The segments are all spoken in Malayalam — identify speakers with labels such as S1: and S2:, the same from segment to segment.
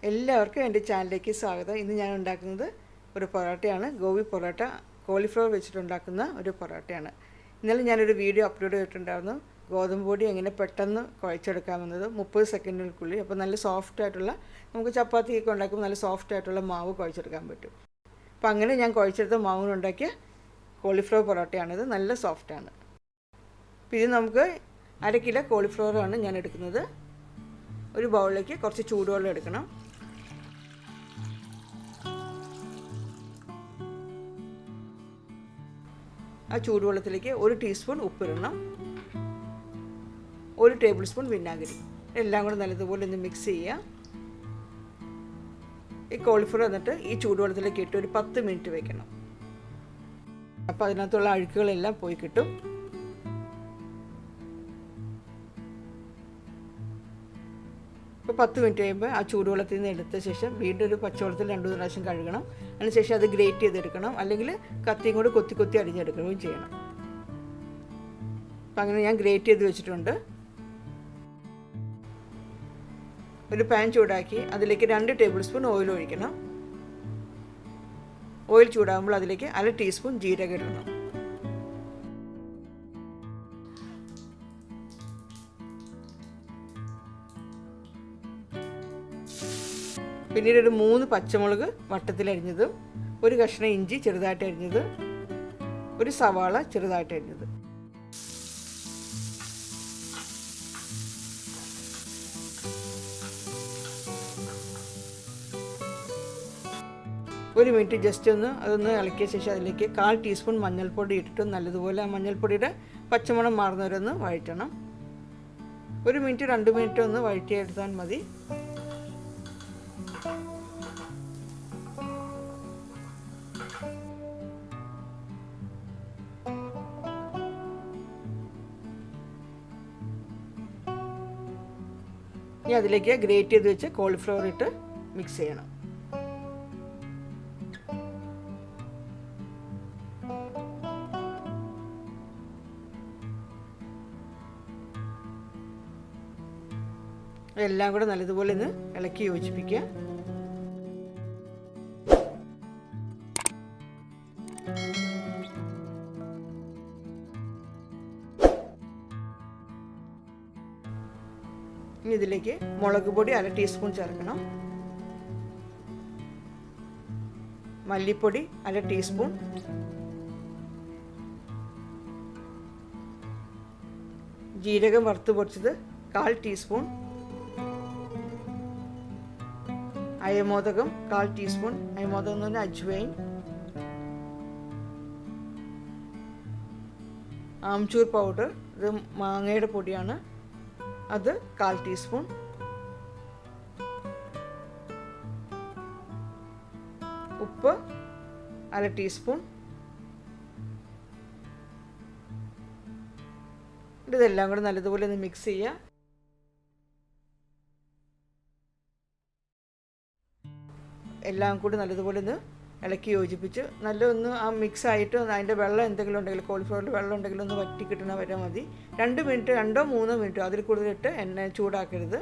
S1: എല്ലാവർക്കും എൻ്റെ ചാനലിലേക്ക് സ്വാഗതം. ഇന്ന് ഞാൻ ഉണ്ടാക്കുന്നത് ഒരു പൊറോട്ടയാണ്. ഗോബി പൊറോട്ട കോളിഫ്ലവർ വെച്ചിട്ടുണ്ടാക്കുന്ന ഒരു പൊറോട്ടയാണ്. ഇന്നലെ ഞാനൊരു വീഡിയോ അപ്ലോഡ് ചെയ്തിട്ടുണ്ടായിരുന്നു. ഗോതമ്പ് പൊടി എങ്ങനെ പെട്ടെന്ന് കുഴച്ചെടുക്കാമെന്നത് 30 സെക്കൻഡുകൾക്കുള്ളിൽ. അപ്പോൾ നല്ല സോഫ്റ്റ് ആയിട്ടുള്ള, നമുക്ക് ചപ്പാത്തിയൊക്കെ ഉണ്ടാക്കുമ്പോൾ നല്ല സോഫ്റ്റ് ആയിട്ടുള്ള മാവ് കുഴച്ചെടുക്കാൻ പറ്റും. അപ്പോൾ അങ്ങനെ ഞാൻ കുഴച്ചെടുത്ത മാവിനുണ്ടാക്കിയ കോളിഫ്ലവർ പൊറോട്ടയാണിത്. നല്ല സോഫ്റ്റാണ്. അപ്പോൾ ഇത് നമുക്ക് 1/2 കിലോ കോളിഫ്ലവറാണ് ഞാൻ എടുക്കുന്നത്. ഒരു ബൗളിലേക്ക് കുറച്ച് ചൂടുവെള്ളം എടുക്കണം. ആ ചൂടുവെള്ളത്തിലേക്ക് 1 ടീസ്പൂൺ ഉപ്പിടണം, 1 ടേബിൾ സ്പൂൺ വിനാഗിരി, എല്ലാം കൂടെ നല്ലതുപോലെ ഒന്ന് മിക്സ് ചെയ്യുക. ഈ കോളിഫ്ലവർ എന്നിട്ട് ഈ ചൂടുവെള്ളത്തിലേക്ക് ഇട്ട് ഒരു 10 മിനിറ്റ് വെക്കണം. അപ്പോൾ അതിനകത്തുള്ള അഴുക്കുകളെല്ലാം പോയി കിട്ടും. ഇപ്പോൾ 10 മിനിറ്റ് കഴിയുമ്പോൾ ആ ചൂടുവെള്ളത്തിൽ നിന്ന് എടുത്ത ശേഷം വീണ്ടും ഒരു പച്ചവെള്ളത്തിൽ 2-3 പ്രാവശ്യം കഴുകണം. അതിനുശേഷം അത് ഗ്രേറ്റ് ചെയ്തെടുക്കണം, അല്ലെങ്കിൽ കത്തിയും കൂടെ കൊത്തി അരിഞ്ഞെടുക്കുകയും ചെയ്യണം. അപ്പം അങ്ങനെ ഞാൻ ഗ്രേറ്റ് ചെയ്ത് വെച്ചിട്ടുണ്ട്. ഒരു പാൻ ചൂടാക്കി അതിലേക്ക് 2 ടേബിൾ സ്പൂൺ ഓയിൽ ഒഴിക്കണം. ഓയിൽ ചൂടാകുമ്പോൾ അതിലേക്ക് 1/2 ടീസ്പൂൺ ജീരകം ഇടണം. പിന്നീട് ഒരു 3 പച്ചമുളക് വട്ടത്തിലരിഞ്ഞതും, ഒരു കഷ്ണം ഇഞ്ചി ചെറുതായിട്ട് അരിഞ്ഞത്, ഒരു സവാള ചെറുതായിട്ട് അരിഞ്ഞത്. ഒരു മിനിറ്റ് ജസ്റ്റ് അതൊന്ന് ഇളക്കിയ ശേഷം അതിലേക്ക് 1/4 ടീസ്പൂൺ മഞ്ഞൾപ്പൊടി ഇട്ടിട്ട് നല്ലതുപോലെ ആ മഞ്ഞൾപ്പൊടിയുടെ പച്ചമണം മാറുന്നവരൊന്ന് വഴറ്റണം. 1 മിനിറ്റ് 2 മിനിറ്റ് ഒന്ന് വഴറ്റിയെടുത്താൽ മതി. ഇനി അതിലേക്ക് ഗ്രേറ്റ് ചെയ്ത് വെച്ച് കോളിഫ്ലവർ ഇട്ട് മിക്സ് ചെയ്യണം. എല്ലാം കൂടെ നല്ലതുപോലെ ഒന്ന് ഇളക്കി യോജിപ്പിക്കുക. ഇനി ഇതിലേക്ക് മുളക് പൊടി 1/2 ടീസ്പൂൺ ചേർക്കണം, മല്ലിപ്പൊടി 1/2 ടീസ്പൂൺ, ജീരകം വറുത്ത് പൊടിച്ചത് 1/4 ടീസ്പൂൺ, അയമോദകം 1/4 ടീസ്പൂൺ, അയമോദകം എന്ന് പറഞ്ഞാൽ അജ്വൈൻ, ആംചൂർ പൗഡർ, ഇത് മാങ്ങയുടെ പൊടിയാണ്, അത് 1/4 ടീസ്പൂൺ, ഉപ്പ് 1/2 ടീസ്പൂൺ. ഇതെല്ലാം കൂടെ നല്ലതുപോലെ ഒന്ന് മിക്സ് ചെയ്യുക. എല്ലാം കൂടി നല്ലതുപോലെ ഒന്ന് ഇളക്കി യോജിപ്പിച്ച് ഒന്ന് ആ മിക്സ് ആയിട്ട് അതിൻ്റെ വെള്ളം എന്തെങ്കിലും ഉണ്ടെങ്കിൽ, കോളിഫ്ലവറിൽ വെള്ളം ഉണ്ടെങ്കിൽ ഒന്ന് വറ്റി കിട്ടണ വരെ മതി. 2 മിനിറ്റ് 2-3 മിനിറ്റ് അതിൽ കൂടുതലിട്ട് എണ്ണ ചൂടാക്കരുത്.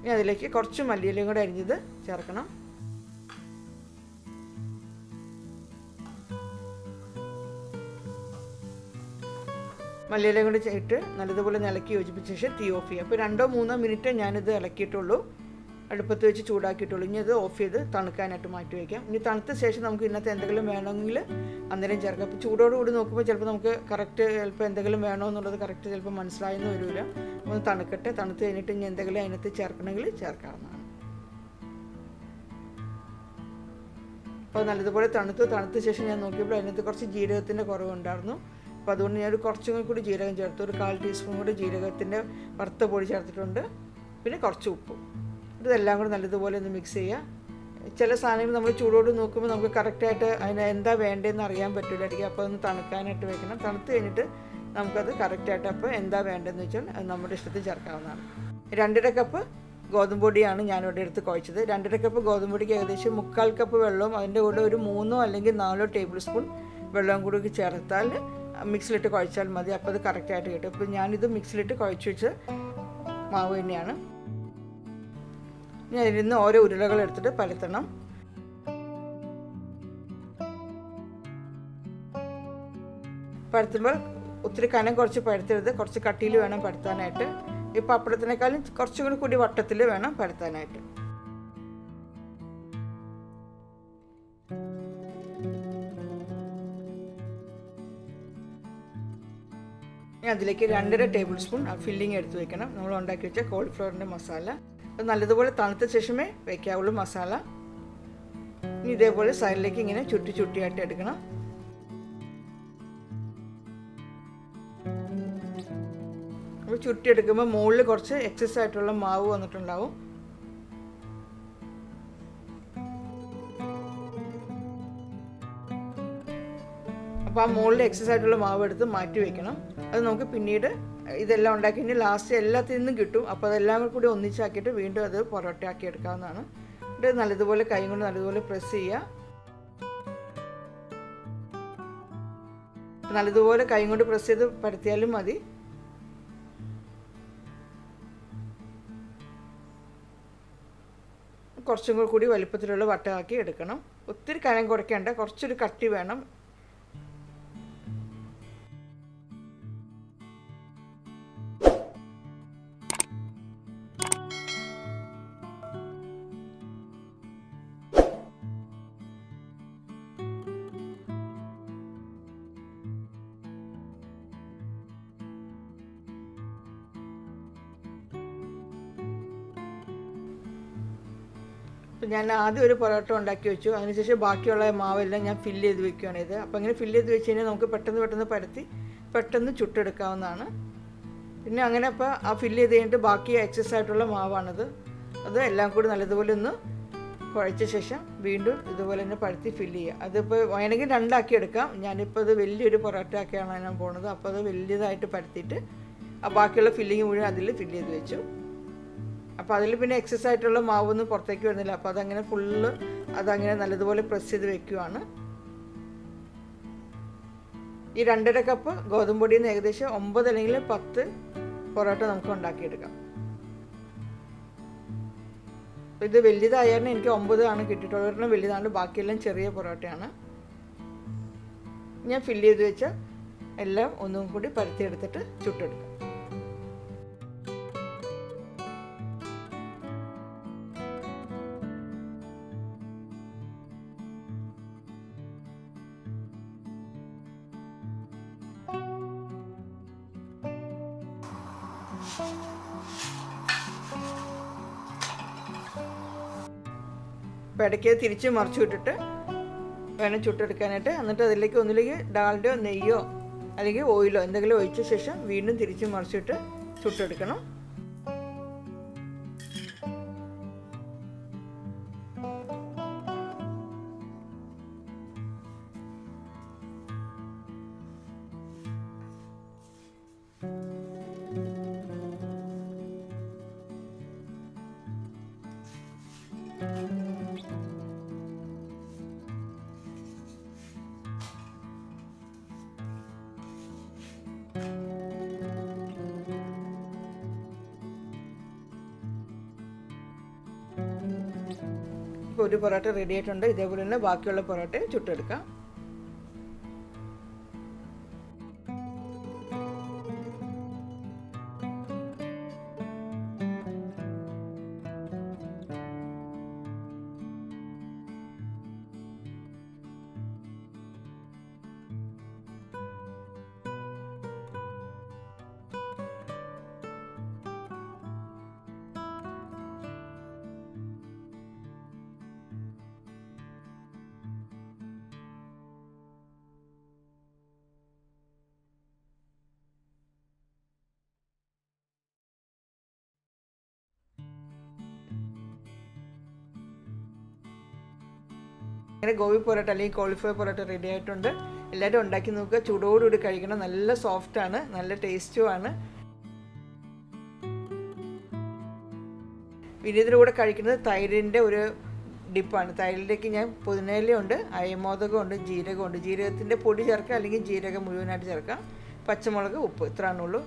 S1: ഇനി അതിലേക്ക് കുറച്ച് മല്ലിയിലയും കൂടെ അരിഞ്ഞത് ചേർക്കണം. മല്ലിയിലയും കൂടി ഇട്ട് നല്ലതുപോലെ ഇളക്കി യോജിപ്പിച്ച ശേഷം തീ ഓഫ് ചെയ്യുക. അപ്പോൾ 2-3 മിനിറ്റ് ഞാനിത് ഇളക്കിയിട്ടുള്ളൂ, അടുപ്പത്ത് വെച്ച് ചൂടാക്കിയിട്ടുള്ളൂ. ഇനി അത് ഓഫ് ചെയ്ത് തണുക്കാനായിട്ട് മാറ്റി വയ്ക്കാം. ഇനി തണുത്ത ശേഷം നമുക്ക് ഇതിനകത്ത് എന്തെങ്കിലും വേണമെങ്കിൽ അന്നേരം ചേർക്കാം. അപ്പോൾ ചൂടോടുകൂടി നോക്കുമ്പോൾ ചിലപ്പോൾ നമുക്ക് ചിലപ്പോൾ എന്തെങ്കിലും വേണോ എന്നുള്ളത് കറക്റ്റ് ചിലപ്പോൾ മനസ്സിലായെന്ന് വരില്ല. ഒന്ന് തണുക്കട്ടെ, തണുത്ത് കഴിഞ്ഞിട്ട് ഇനി എന്തെങ്കിലും അതിനകത്ത് ചേർക്കണമെങ്കിൽ ചേർക്കാവുന്നതാണ്. അപ്പോൾ നല്ലതുപോലെ തണുത്ത ശേഷം ഞാൻ നോക്കിയപ്പോൾ അതിനകത്ത് കുറച്ച് ജീരകത്തിൻ്റെ കുറവുണ്ടായിരുന്നു. അപ്പോൾ അതുകൊണ്ട് ഞാൻ കുറച്ചും കൂടി ജീരകം ചേർത്തു, ഒരു 1/4 ടീസ്പൂൺ കൂടി ജീരകത്തിൻ്റെ വറുത്ത പൊടി ചേർത്തിട്ടുണ്ട്, പിന്നെ കുറച്ച് ഉപ്പും. ഇതെല്ലാം കൂടി നല്ലതുപോലെ ഒന്ന് മിക്സ് ചെയ്യുക. ചില സാധനങ്ങൾ നമ്മൾ ചൂടോട് നോക്കുമ്പോൾ നമുക്ക് കറക്റ്റായിട്ട് അതിന് എന്താ വേണ്ടതെന്ന് അറിയാൻ പറ്റില്ലായിരിക്കും. അപ്പോൾ ഒന്ന് തണുക്കാനായിട്ട് വെക്കണം. തണുത്ത് കഴിഞ്ഞിട്ട് നമുക്കത് കറക്റ്റായിട്ട് അപ്പോൾ എന്താ വേണ്ടതെന്ന് വെച്ചാൽ അത് നമ്മുടെ ഇഷ്ടത്തിൽ ചേർക്കാവുന്നതാണ്. 2.5 കപ്പ് ഗോതമ്പ് പൊടിയാണ് ഞാനിവിടെ എടുത്ത് കുഴച്ചത്. 2.5 കപ്പ് ഗോതമ്പ് പൊടിക്ക് ഏകദേശം 3/4 കപ്പ് വെള്ളവും അതിൻ്റെ കൂടെ ഒരു 3 അല്ലെങ്കിൽ 4 ടേബിൾ സ്പൂൺ വെള്ളവും കൂടി ചേർത്താൽ മിക്സിലിട്ട് കുഴച്ചാൽ മതി. അപ്പോൾ അത് കറക്റ്റായിട്ട് കിട്ടും. ഇപ്പോൾ ഞാനിത് മിക്സിലിട്ട് കുഴച്ച് വെച്ച് മാവ് തന്നെയാണ്. ഇനി അതിൽ നിന്ന് ഓരോ ഉരുളകൾ എടുത്തിട്ട് പരത്തണം. പരത്തുമ്പോൾ ഒത്തിരി കനം കുറച്ച് പരത്തരുത്, കുറച്ച് കട്ടിയിൽ വേണം പരത്താനായിട്ട്. ഈ പപ്പടത്തിനേക്കാളും കുറച്ചും കൂടി വട്ടത്തിൽ വേണം പരത്താനായിട്ട്. അതിലേക്ക് 2.5 ടേബിൾ സ്പൂൺ ഫില്ലിങ് എടുത്ത് വെക്കണം. നമ്മൾ ഉണ്ടാക്കി വെച്ച കോളിഫ്ലവറിൻ്റെ മസാല. അത് നല്ലതുപോലെ തണുത്ത ശേഷമേ വയ്ക്കാവുള്ളൂ മസാല. ഇനി ഇതേപോലെ സൈഡിലേക്ക് ഇങ്ങനെ ചുട്ടിയായിട്ട് എടുക്കണം. അപ്പോൾ ചുട്ടിയെടുക്കുമ്പോൾ മുകളിൽ കുറച്ച് എക്സസ് ആയിട്ടുള്ള മാവ് വന്നിട്ടുണ്ടാവും. അപ്പോൾ ആ മുകളിൽ എക്സസ് ആയിട്ടുള്ള മാവ് എടുത്ത് മാറ്റി വെക്കണം. അത് നമുക്ക് പിന്നീട് ഇതെല്ലാം ഉണ്ടാക്കി കഴിഞ്ഞാൽ ലാസ്റ്റ് എല്ലാത്തിൽ നിന്നും കിട്ടും. അപ്പോൾ അതെല്ലാം കൂടി ഒന്നിച്ചാക്കിയിട്ട് വീണ്ടും അത് പൊറോട്ട ആക്കി എടുക്കാവുന്നതാണ്. ഇത് നല്ലതുപോലെ കൈ കൊണ്ട് നല്ലതുപോലെ പ്രസ് ചെയ്യുക. നല്ലതുപോലെ കൈ കൊണ്ട് പ്രസ് ചെയ്ത് പരത്തിയാലും മതി. കുറച്ചും കൂടി വലിപ്പത്തിലുള്ള വട്ടമാക്കി എടുക്കണം. ഒത്തിരി കനം കുറയ്ക്കേണ്ട, കുറച്ചൊരു കട്ടി വേണം. അപ്പോൾ ഞാൻ ആദ്യം ഒരു പൊറോട്ട ഉണ്ടാക്കി വെച്ചു. അതിനുശേഷം ബാക്കിയുള്ള മാവെല്ലാം ഞാൻ ഫില്ല് ചെയ്ത് വെക്കുകയാണ് ഇത്. അപ്പോൾ അങ്ങനെ ഫില്ല് ചെയ്ത് വെച്ച് കഴിഞ്ഞാൽ നമുക്ക് പെട്ടെന്ന് പരത്തി പെട്ടെന്ന് ചുട്ടെടുക്കാവുന്നതാണ്. പിന്നെ അങ്ങനെ അപ്പോൾ ആ ഫില്ല് ചെയ്ത് കഴിഞ്ഞിട്ട് ബാക്കി എക്സസ് ആയിട്ടുള്ള മാവാണത്. അത് എല്ലാം കൂടി നല്ലതുപോലെ ഒന്ന് കുഴച്ച ശേഷം വീണ്ടും ഇതുപോലെ തന്നെ പരത്തി ഫില്ല് ചെയ്യുക. അതിപ്പോൾ വേണമെങ്കിൽ 2 ആക്കി എടുക്കാം. ഞാനിപ്പോൾ അത് വലിയൊരു പൊറോട്ട ആക്കിയാണ് ഞാൻ പോകുന്നത്. അപ്പോൾ അത് വലിയതായിട്ട് പരത്തിയിട്ട് ആ ബാക്കിയുള്ള ഫില്ലിങ് മുഴുവൻ അതിൽ ഫില്ല് ചെയ്ത് വെച്ചു. അപ്പോൾ അതിൽ പിന്നെ എക്സസ് ആയിട്ടുള്ള മാവൊന്നും പുറത്തേക്ക് വരുന്നില്ല. അപ്പോൾ അതങ്ങനെ ഫുള്ള് അതങ്ങനെ നല്ലതുപോലെ പ്രസ് ചെയ്ത് വെക്കുകയാണ്. ഈ 2.5 കപ്പ് ഗോതമ്പ് പൊടിയിൽ നിന്ന് ഏകദേശം 9 അല്ലെങ്കിൽ 10 പൊറോട്ട നമുക്ക് ഉണ്ടാക്കിയെടുക്കാം. ഇത് വലുതായിരുന്നു, എനിക്ക് 9 ആണ് കിട്ടിയിട്ടുള്ളത്. ഒരെണ്ണം വലുതാണ്, ബാക്കിയെല്ലാം ചെറിയ പൊറോട്ടയാണ്. ഞാൻ ഫില്ല് ചെയ്ത് വെച്ച എല്ലാം ഒന്നും കൂടി പരത്തിയെടുത്തിട്ട് ചുട്ടെടുക്കാം. അപ്പോൾ ഇടയ്ക്ക് തിരിച്ച് മറിച്ച് വിട്ടിട്ട് വേണം ചുട്ടെടുക്കാനായിട്ട്. എന്നിട്ട് അതിലേക്ക് ഒന്നിലേക്ക് ഡാൽഡയോ നെയ്യോ അല്ലെങ്കിൽ ഓയിലോ എന്തെങ്കിലും ഒഴിച്ച ശേഷം വീണ്ടും തിരിച്ച് മറിച്ചിട്ട് ചുട്ടെടുക്കണം. ഇപ്പോൾ ഒരു പൊറോട്ട റെഡി ആയിട്ടുണ്ട്. ഇതേപോലെ തന്നെ ബാക്കിയുള്ള പൊറോട്ട ചുട്ടെടുക്കാം. അങ്ങനെ ഗോബി പൊറോട്ട അല്ലെങ്കിൽ കോളിഫ്ലവർ പൊറോട്ട റെഡി ആയിട്ടുണ്ട്. എല്ലാവരും ഉണ്ടാക്കി നോക്കുക. ചൂടോടുകൂടി കഴിക്കണം. നല്ല സോഫ്റ്റാണ്, നല്ല ടേസ്റ്റുമാണ്. പിന്നെ ഇതിൻ്റെ കൂടെ കഴിക്കുന്നത് തൈരിൻ്റെ ഒരു ഡിപ്പാണ്. തൈരിലേക്ക് ഞാൻ പുതിനയിലയുണ്ട്, അയമോദകമുണ്ട്, ജീരകമുണ്ട്. ജീരകത്തിൻ്റെ പൊടി ചേർക്കാം, അല്ലെങ്കിൽ ജീരകം മുഴുവനായിട്ട് ചേർക്കാം. പച്ചമുളക്, ഉപ്പ്, ഇത്രയാണുള്ളൂ.